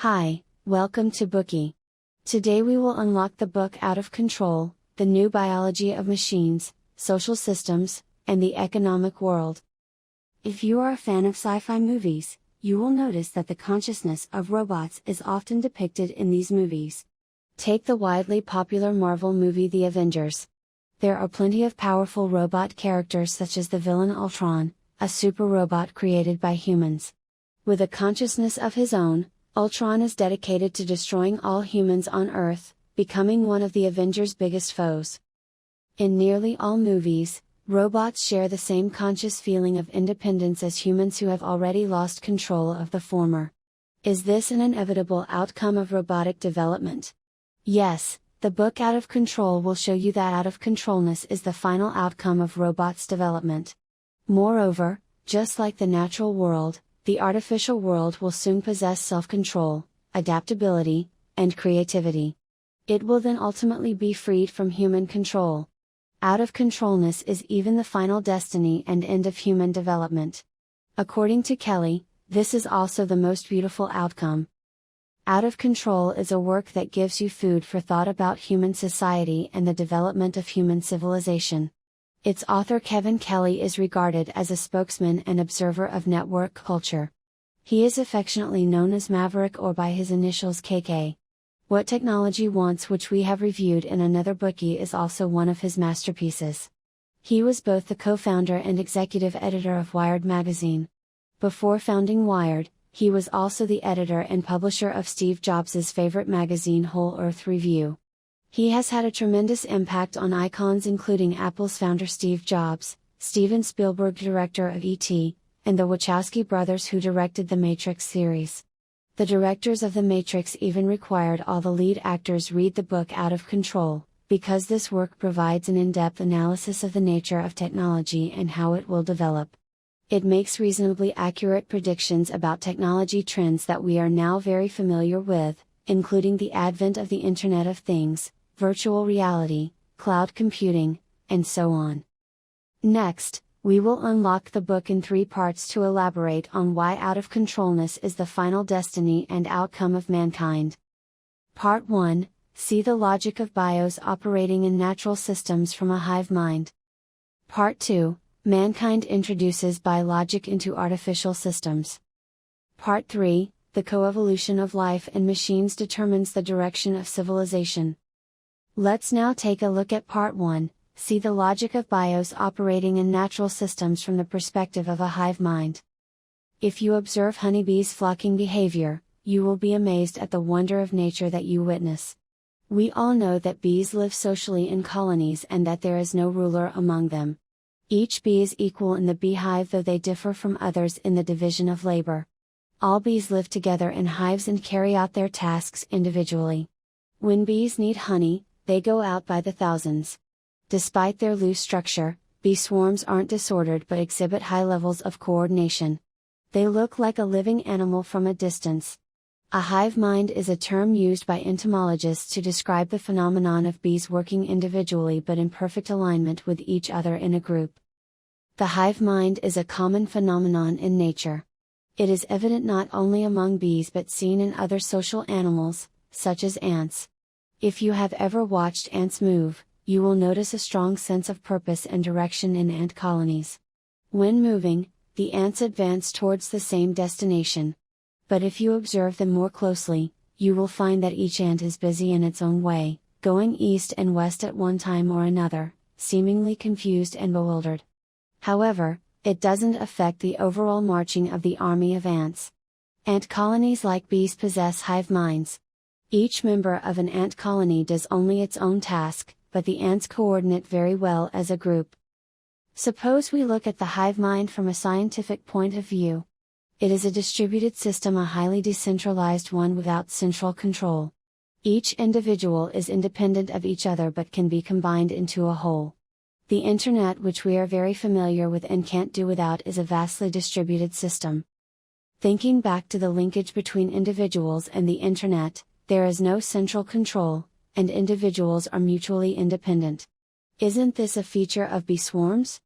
Hi, welcome to Bookie. Today we will unlock the book Out of Control, the new biology of machines, social systems, and the economic world. If you are a fan of sci-fi movies, you will notice that the consciousness of robots is often depicted in these movies. Take the widely popular Marvel movie The Avengers. There are plenty of powerful robot characters such as the villain Ultron, a super robot created by humans. With a consciousness of his own, Ultron is dedicated to destroying all humans on Earth, becoming one of the Avengers' biggest foes. In nearly all movies, robots share the same conscious feeling of independence as humans who have already lost control of the former. Is this an inevitable outcome of robotic development? Yes, the book Out of Control will show you that out-of-controlness is the final outcome of robots' development. Moreover, just like the natural world, the artificial world will soon possess self-control, adaptability, and creativity. It will then ultimately be freed from human control. Out-of-controlness is even the final destiny and end of human development. According to Kelly, this is also the most beautiful outcome. Out of Control is a work that gives you food for thought about human society and the development of human civilization. Its author Kevin Kelly is regarded as a spokesman and observer of network culture. He is affectionately known as Maverick or by his initials KK. What Technology Wants, which we have reviewed in another Bookie, is also one of his masterpieces. He was both the co-founder and executive editor of Wired magazine. Before founding Wired, he was also the editor and publisher of Steve Jobs' favorite magazine Whole Earth Review. He has had a tremendous impact on icons including Apple's founder Steve Jobs, Steven Spielberg, director of E.T., and the Wachowski Brothers, who directed the Matrix series. The directors of The Matrix even required all the lead actors read the book Out of Control, because this work provides an in-depth analysis of the nature of technology and how it will develop. It makes reasonably accurate predictions about technology trends that we are now very familiar with, including the advent of the Internet of Things, virtual reality, cloud computing, and so on. Next, we will unlock the book in 3 parts to elaborate on why out-of-controlness is the final destiny and outcome of mankind. Part 1, see the logic of bios operating in natural systems from a hive mind. Part 2, mankind introduces biologic into artificial systems. Part 3, the coevolution of life and machines determines the direction of civilization. Let's now take a look at Part 1, see the logic of bios operating in natural systems from the perspective of a hive mind. If you observe honeybees' flocking behavior, you will be amazed at the wonder of nature that you witness. We all know that bees live socially in colonies and that there is no ruler among them. Each bee is equal in the beehive, though they differ from others in the division of labor. All bees live together in hives and carry out their tasks individually. When bees need honey, they go out by the thousands. Despite their loose structure, bee swarms aren't disordered but exhibit high levels of coordination. They look like a living animal from a distance. A hive mind is a term used by entomologists to describe the phenomenon of bees working individually but in perfect alignment with each other in a group. The hive mind is a common phenomenon in nature. It is evident not only among bees but seen in other social animals, such as ants. If you have ever watched ants move, you will notice a strong sense of purpose and direction in ant colonies. When moving, the ants advance towards the same destination. But if you observe them more closely, you will find that each ant is busy in its own way, going east and west at one time or another, seemingly confused and bewildered. However, it doesn't affect the overall marching of the army of ants. Ant colonies, like bees, possess hive minds. Each member of an ant colony does only its own task, but the ants coordinate very well as a group. Suppose we look at the hive mind from a scientific point of view. It is a distributed system, a highly decentralized one without central control. Each individual is independent of each other but can be combined into a whole. The Internet, which we are very familiar with and can't do without, is a vastly distributed system. Thinking back to the linkage between individuals and the Internet, there is no central control, and individuals are mutually independent. Isn't this a feature of bee swarms?